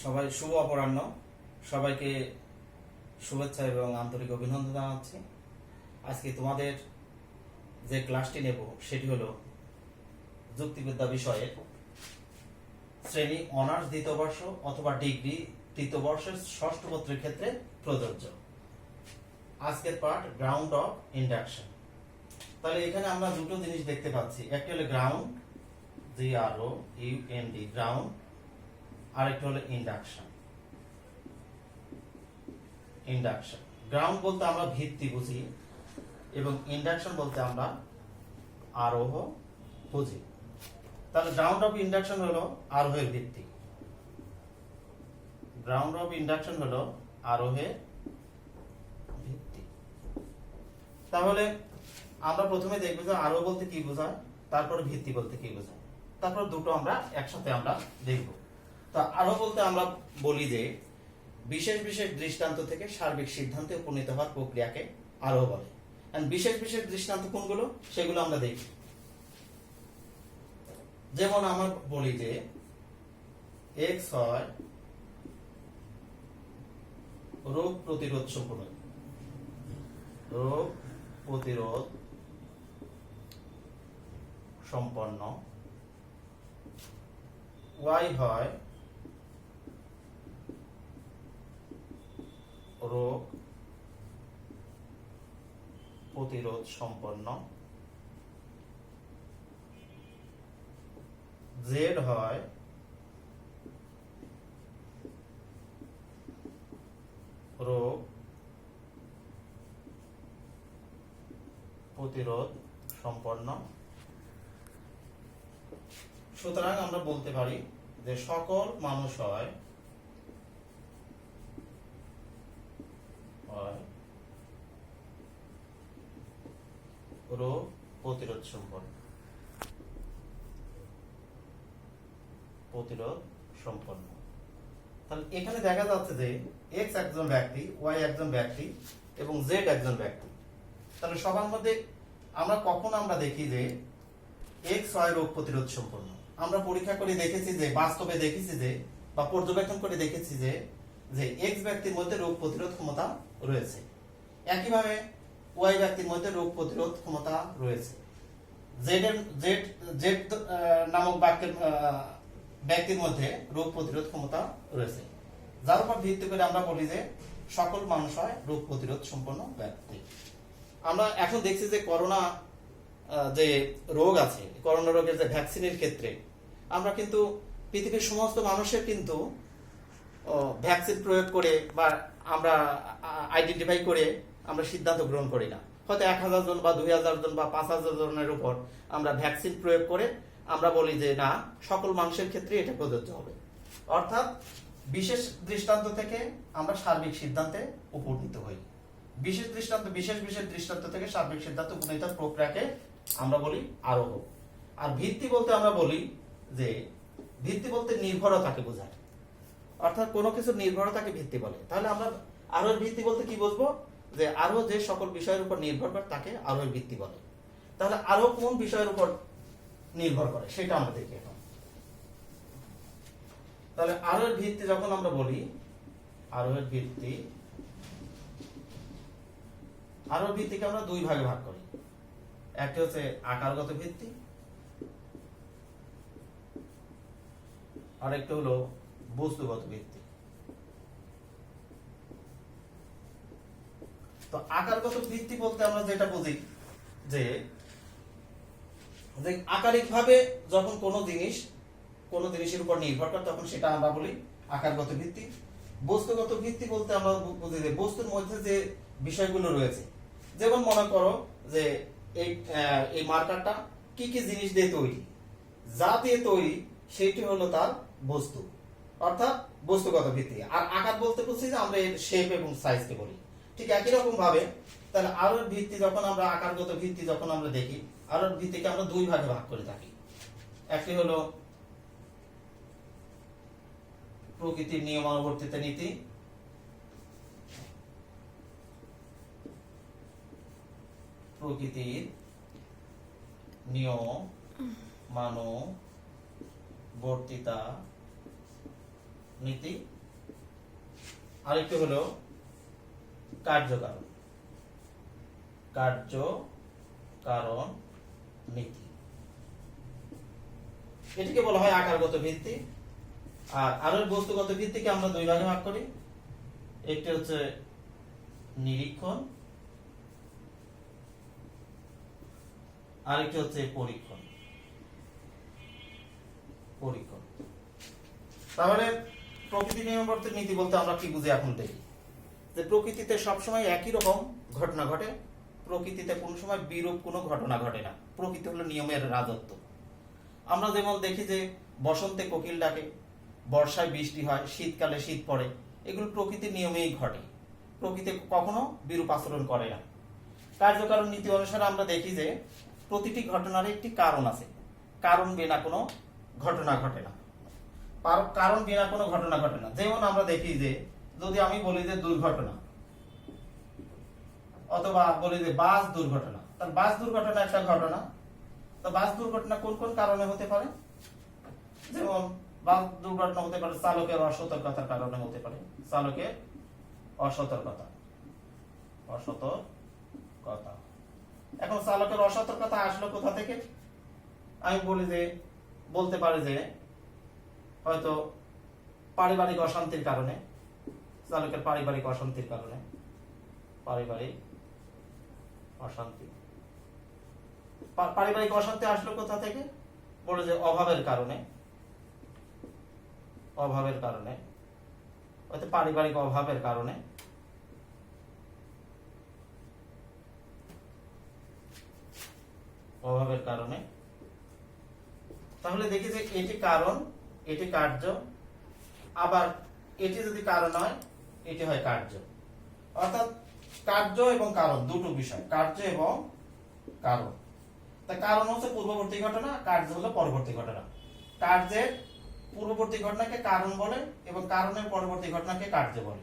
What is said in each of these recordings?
সবাই শুভ অপরাহ্ন। সবাইকে শুভেচ্ছা এবং আন্তরিক অভিনন্দন জানাচ্ছি। আজকে তোমাদের যে ক্লাসটি নেব সেটি হলো যুক্তিবিদ্যা বিষয়ের শ্রেণী অনার্স দ্বিতীয় বর্ষ অথবা ডিগ্রি তৃতীয় বর্ষের ষষ্ঠ পত্রের ক্ষেত্রে প্রযোজ্য। আজকের পার্ট গ্রাউন্ড অফ ইন্ডাকশন। তাহলে এখানে আমরা দুটো জিনিস দেখতে পাচ্ছি, একটি হলো গ্রাউন্ড GROUND গ্রাউন্ড, আর একটা হলো ইন্ডাকশন। ইন্ডাকশন গ্রাউন্ড বলতে আমরা ভিত্তি বুঝি এবং ইন্ডাকশন বলতে আমরা আরোহ বুঝি। তাহলে গ্রাউন্ড অফ ইন্ডাকশন হলো আরোহের ভিত্তি। গ্রাউন্ড অফ ইন্ডাকশন হলো আরোহের ভিত্তি। তাহলে আমরা প্রথমে দেখব যে আরোহ বলতে কি বোঝায়, তারপর ভিত্তি বলতে কি বোঝায়, তারপর দুটো আমরা একসাথে আমরা দেখব। তো আরোহ বলতে আমরা বলি যে বিশেষ বিশেষ দৃষ্টান্ত থেকে সার্বিক সিদ্ধান্তে উপনীত হওয়ার প্রক্রিয়াকে আরোহ বলে। বিশেষ বিশেষ দৃষ্টান্ত কোনগুলো সেগুলো আমরা দেখি। যেমন আমরা বলি যে x হয় রোগ প্রতিরোধ সম্পন্ন, রোগ প্রতিরোধ সম্পন্ন, y হয় রোগ প্রতিরোধ সম্পন্ন, z হয় রোগ প্রতিরোধ সম্পন্ন। সুতরাং আমরা বলতে পারি যে সকল মানুষ হয় রোগ প্রতিরোধ সম্পন্ন, প্রতিরোধ সম্পন্ন। তাহলে এখানে দেখা যাচ্ছে যে x একজন ব্যক্তি, y একজন ব্যক্তি এবং z একজন ব্যক্তি। তাহলে সবার মধ্যে আমরা কখন আমরা দেখি যে x হয় রোগ প্রতিরোধ সম্পন্ন। আমরা পরীক্ষা করে দেখেছি যে, বাস্তবে দেখেছি যে, বা পর্যবেক্ষণ করে দেখেছি যে x ব্যক্তির মধ্যে রোগ প্রতিরোধ ক্ষমতা রয়েছে। একইভাবে y ব্যক্তির মধ্যে রোগ প্রতিরোধ ক্ষমতা রয়েছে। z নামক ব্যক্তির মধ্যে রোগ প্রতিরোধ ক্ষমতা রয়েছে, যার উপর ভিত্তি করে আমরা বলি যে সকল মানুষ হয় রোগ প্রতিরোধ সম্পন্ন ব্যক্তি। আমরা এখন দেখছি যে করোনা যে রোগ আছে, করোনা রোগের যে ভ্যাকসিনের ক্ষেত্রে আমরা কিন্তু পৃথিবীর সমস্ত মানুষের কিন্তু ভ্যাকসিন প্রয়োগ করে বা আমরা আইডেন্টিফাই করে আমরা সিদ্ধান্ত গ্রহণ করি না। হয়তো 1000 জন বা 2000 জন বা 5000 জনের উপর আমরা ভ্যাকসিন প্রয়োগ করে আমরা বলি যে না, সকল মানুষের ক্ষেত্রে এটা প্রযোজ্য হবে। অর্থাৎ বিশেষ দৃষ্টান্ত থেকে আমরা সার্বিক সিদ্ধান্তে উপনীত হই। বিশেষ দৃষ্টান্ত থেকে সার্বিক সিদ্ধান্তে উপনীত প্রক্রিয়াকে আমরা বলি আরোহ। আর ভিত্তি বলতে আমরা বলি যে ভিত্তি বলতে নির্ভরতাকে বোঝায়, অর্থাৎ কোনো কিছু নির্ভরতাকে ভিত্তি বলে। তাহলে আমরা আরোহের ভিত্তি বলতে কি বুঝবো, যে আরোহ যে সকল বিষয়ের উপর নির্ভর করে তাকে আরোহের ভিত্তি বলে। তাহলে আরোহ কোন বিষয়ের উপর নির্ভর করে সেটা আমরা দেখি এখন। তাহলে আরোহের ভিত্তি যখন আমরা বলি, আরোহের ভিত্তিকে আমরা দুই ভাগে ভাগ করি। একটি হচ্ছে আকারগত ভিত্তি, আর একটা হলো বস্তুগত ভিত্তি। তো আকারগত ভিত্তি বলতে আমরা যেটা বুঝি যে আকারিক ভাবে যখন কোনো জিনিসের উপর নির্ভর করে তখন সেটা আমরা বলি আকারগত ভিত্তি। বস্তুগত ভিত্তি বলতে আমরা বুঝি যে বস্তুর মধ্যে যে বিষয়গুলো রয়েছে, যেমন মনে করো যে এই মার্কারটা কি কি জিনিস দিয়ে তৈরি, যা দিয়ে তৈরি সেটি হলো তার বস্তু, অর্থাৎ বস্তুগত ভিত্তি। আর আকার বলতে বুঝছি যে আমরা এর শেপ এবং সাইজকে বলি। ঠিক একই রকম ভাবে তাহলে আরোহের ভিত্তি যখন আমরা আকারগত ভিত্তি যখন আমরা দেখি, আরোহের ভিত্তিকে আমরা দুই ভাগে ভাগ করে থাকি। একটি হলো প্রকৃতির নিয়মানুবর্তিত নীতি, প্রকৃতির নিয়মানুবর্তিতা নীতি, আরেকটি হলো কার্যকারণ। কার্য কারণ নীতি, এটিকে বলা হয় আকারগত ভিত্তি। আর আরো বস্তুগত ভিত্তিকে আমরা দুই ভাগে ভাগ করি, একটি হচ্ছে নিরীক্ষণ, আরেকটি হচ্ছে পরীক্ষণ। পরীক্ষণ তাহলে প্রকৃতি নিয়মবর্তের নীতি বলতে আমরা কি বুঝি এখন দেখি। যে প্রকৃতিতে সবসময় একই রকম ঘটনা ঘটে, প্রকৃতিতে কোন সময় বিরূপ কোনো ঘটনা ঘটে না। প্রকৃতি হলো নিয়মের রাজত্ব। আমরা যেমন দেখি যে বসন্তে কোকিল ডাকে, বর্ষায় বৃষ্টি হয়, শীতকালে শীত পড়ে, এগুলো প্রকৃতির নিয়মেই ঘটে। প্রকৃতি কখনো বিরূপ আচরণ করে না। কার্যকারণ নীতি অনুসারে আমরা দেখি যে প্রতিটি ঘটনার একটি কারণ আছে, কারণ বিনা কোনো ঘটনা ঘটে না। কারণ বিনা কোনো ঘটনা ঘটে না। যেমন আমরা দেখি যে যদি আমি বলি যে দুর্ঘটনা, অথবা বলি যে বাস দুর্ঘটনা, তার বাস দুর্ঘটনা একটা ঘটনা। তো বাস দুর্ঘটনা কোন কোন কারণে হতে পারে? যেমন বাস দুর্ঘটনা হতে পারে চালকের অসতর্কতার কারণে হতে পারে। চালকের অসতর্কতা। এখন চালকের অসতর্কতা আসলো কোথা থেকে? আমি বলি যে বলতে পারি যে হয়তো পারিবারিক অশান্তির কারণে, চালকের পারিবারিক অশান্তির কারণে। পারিবারিক অশান্তি, পারিবারিক অশান্তি আসলো কোথা থেকে? বলে যে অভাবের কারণে। অভাবের কারণে, হয়তো পারিবারিক অভাবের কারণে। অভাবের কারণে। তাহলে দেখি যে এটি কারণ, এটি কার্য, আবার এটি যদি কারণ হয় এটি হয় কার্য। অর্থাৎ কার্য এবং কারণ দুটো বিষয়, কার্য এবং কারণ। তা কারণ হচ্ছে পূর্ববর্তী ঘটনা, কার্য হলো পরবর্তী ঘটনা। কার্যের পূর্ববর্তী ঘটনাকে কারণ বলে এবং কারণের পরবর্তী ঘটনাকে কার্য বলে।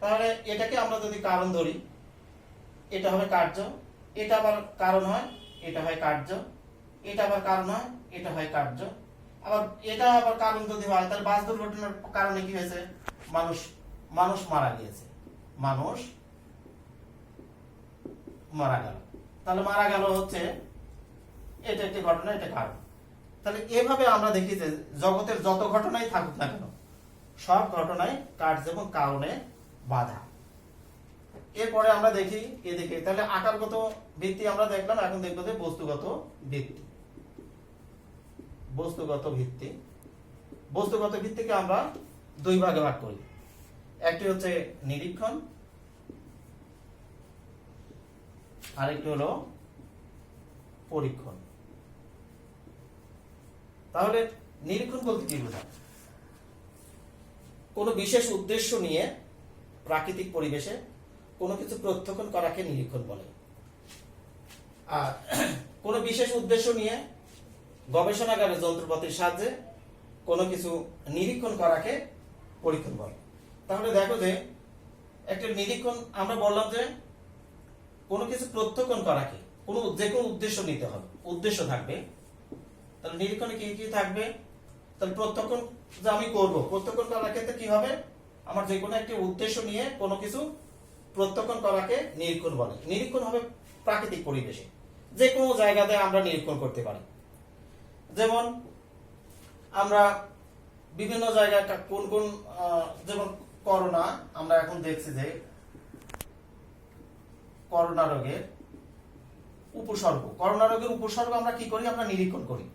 তাহলে এটাকে আমরা যদি কারণ ধরি, এটা হবে কার্য, এটা আবার কারণ হয়, এটা হয় কার্য, এটা আবার কারণ হয়, এটা হয় কার্য। আবার এটা আবার কারণ যদি হয়, তাহলে বাস দুর্ঘটনার কারণে কি হয়েছে? মানুষ মারা গিয়েছে, মানুষ মারা গেল। তাহলে মারা গেল হচ্ছে এটা একটি ঘটনা, এটা কারণ। তাহলে এভাবে আমরা দেখি যে জগতের যত ঘটনাই থাকুক না কেন, সব ঘটনায় কার্য এবং কারণে বাধা। এরপরে আমরা দেখি এদিকে, তাহলে আকারগত ভিত্তি আমরা দেখলাম, এখন দেখবো যে বস্তুগত ভিত্তি। বস্তুগত ভিত্তি, বস্তুগত ভিত্তিকে আমরা দুই ভাগে ভাগ করি, একটি হচ্ছে নিরীক্ষণ, আরেকটি হলো পরীক্ষণ। তাহলে নিরীক্ষণ বলতে কি বোঝায়? কোনো বিশেষ উদ্দেশ্য নিয়ে প্রাকৃতিক পরিবেশে কোনো কিছু প্রত্যক্ষণ করাকে নিরীক্ষণ বলে। আর কোনো বিশেষ উদ্দেশ্য নিয়ে গবেষণাগারে যন্ত্রপাতির সাহায্যে কোনো কিছু নিরীক্ষণ করাকে পরীক্ষণ বলে। তাহলে দেখো যে একটা নিরীক্ষণ, আমরা বললাম যে কোনো কিছু প্রত্যক্ষণ করাকে যে কোনো উদ্দেশ্য নিতে হবে, উদ্দেশ্য থাকবে। তাহলে নিরীক্ষণে কি কি থাকবে? তাহলে প্রত্যক্ষণ যে আমি করব, প্রত্যক্ষণ করার ক্ষেত্রে কি হবে? আমার যে কোনো একটি উদ্দেশ্য নিয়ে কোনো কিছু প্রত্যক্ষণ করাকে নিরীক্ষণ বলে। নিরীক্ষণ হবে প্রাকৃতিক পরিবেশে, যে কোনো জায়গাতে আমরা নিরীক্ষণ করতে পারি। যেমন আমরা বিভিন্ন জায়গায় কোন কোন, যেমন করোনা, আমরা এখন দেখছি যে করোনা রোগের উপসর্গ আমরা কি করি? আমরা নিরীক্ষণ করি।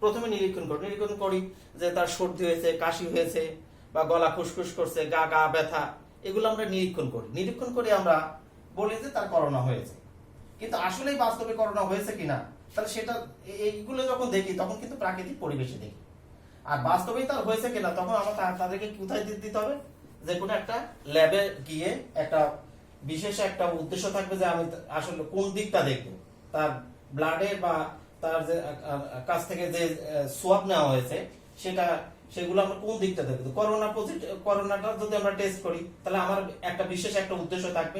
প্রথমে নিরীক্ষণ করি যে তার সর্দি হয়েছে, কাশি হয়েছে, বা গলা খুসখুস করছে, গা ব্যথা, এগুলো আমরা নিরীক্ষণ করে আমরা বলি যে তার করোনা হয়েছে। কিন্তু আসলেই বাস্তবে করোনা হয়েছে কিনা, তাহলে সেটা এইগুলো যখন দেখি তখন কিন্তু প্রাকৃতিক পরিবেশে দেখি। আর বাস্তবেই তার হয়েছে কিনা, তখন আমরা তাদেরকে কোথায় দিতে হবে? যে কোনো একটা ল্যাবে গিয়ে একটা বিশেষ একটা উদ্দেশ্য থাকবে যে আমি আসলে কোন দিকটা দেখবো, তার ব্লাডের বা তার যে কাছ থেকে যে সোয়াব নেওয়া হয়েছে সেগুলো আমরা কোন দিকটা দেখবো। করোনাটা যদি আমরা টেস্ট করি, তাহলে আমার একটা বিশেষ একটা উদ্দেশ্য থাকবে,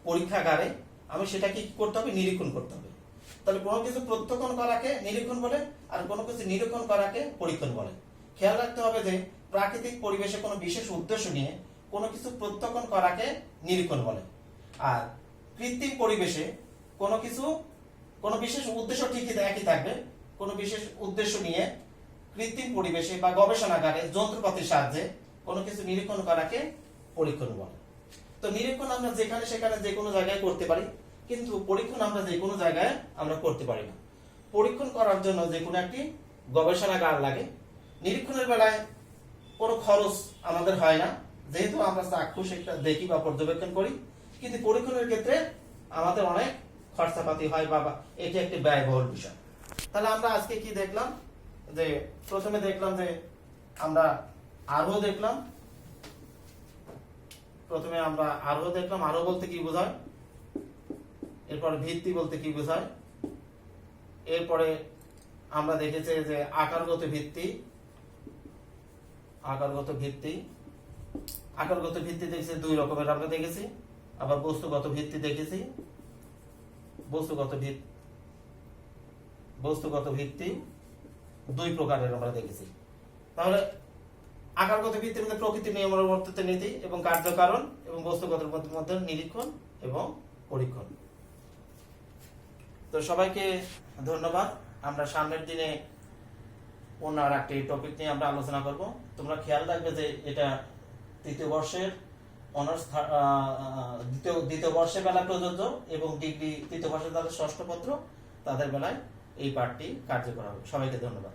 পরীক্ষাগারে আমি সেটা কি করতে হবে? নিরীক্ষণ করতে হবে। তাহলে কোনো কিছু প্রত্যক্ষণ করাকে নিরীক্ষণ বলে, আর কোনো কিছু নিরীক্ষণ করাকে পরীক্ষণ বলে। খেয়াল রাখতে হবে যে প্রাকৃতিক পরিবেশে কোনো বিশেষ উদ্দেশ্য নিয়ে কোনো কিছু প্রত্যক্ষণ করাকে নিরীক্ষণ বলে। আর কৃত্রিম পরিবেশে কোনো কিছু কোনো বিশেষ উদ্দেশ্য ঠিকই একই থাকবে, কোনো বিশেষ উদ্দেশ্য নিয়ে কৃত্রিম পরিবেশে বা গবেষণাগারে যন্ত্রপাতির সাহায্যে কোনো কিছু নিরীক্ষণ করাকে পরীক্ষণ বলে। তো নিরীক্ষণ আমরা যেখানে সেখানে যে কোনো জায়গায় করতে পারি, কিন্তু পরীক্ষণ আমরা যে কোনো জায়গায় আমরা করতে পারি না। পরীক্ষণ করার জন্য যে কোনো একটি গবেষণাগার লাগে। নিরীক্ষণের বেলায় কোনো খরচ আমাদের হয় না, যেহেতু আমরা চাক্ষুষ একটা দেখি বা পর্যবেক্ষণ করি। কিন্তু পরীক্ষণের ক্ষেত্রে আমাদের অনেক খরচাপাতি হয় বা এটি একটি ব্যয়বহুল বিষয়। তাহলে আমরা আজকে কি দেখলাম, যে প্রথমে দেখলাম যে আমরা আরোহ দেখলাম। প্রথমে আমরা আরোহ দেখলাম, আরোহ বলতে কি বোঝায়, এরপর ভিত্তি বলতে কি বোঝায়, এরপরে আমরা দেখেছি যে আকারগত ভিত্তি। আকারগত ভিত্তি দেখেছি দুই রকমের আমরা দেখেছি। আবার বস্তুগত ভিত্তি দেখেছি। বস্তুগত ভিত্তি দুই প্রকারের আমরা দেখেছি। তাহলে আকারগত ভিত্তির মধ্যে প্রকৃতির নিয়মানুবর্তিত নীতি এবং কার্যকারণ, এবং বস্তুগত মধ্যে নিরীক্ষণ এবং পরীক্ষণ। তো সবাইকে ধন্যবাদ। আমরা সামনের দিনে অন্য আর একটি টপিক নিয়ে আমরা আলোচনা করব। তোমরা খেয়াল রাখবে যে এটা তৃতীয় বর্ষের অনার্স দ্বিতীয় বর্ষের বেলা প্রযোজ্য, এবং ডিগ্রি তৃতীয় বর্ষের যাদের ষষ্ঠ পত্র তাদের বেলায় এই পাঠটি কার্যকর হবে। সবাইকে ধন্যবাদ।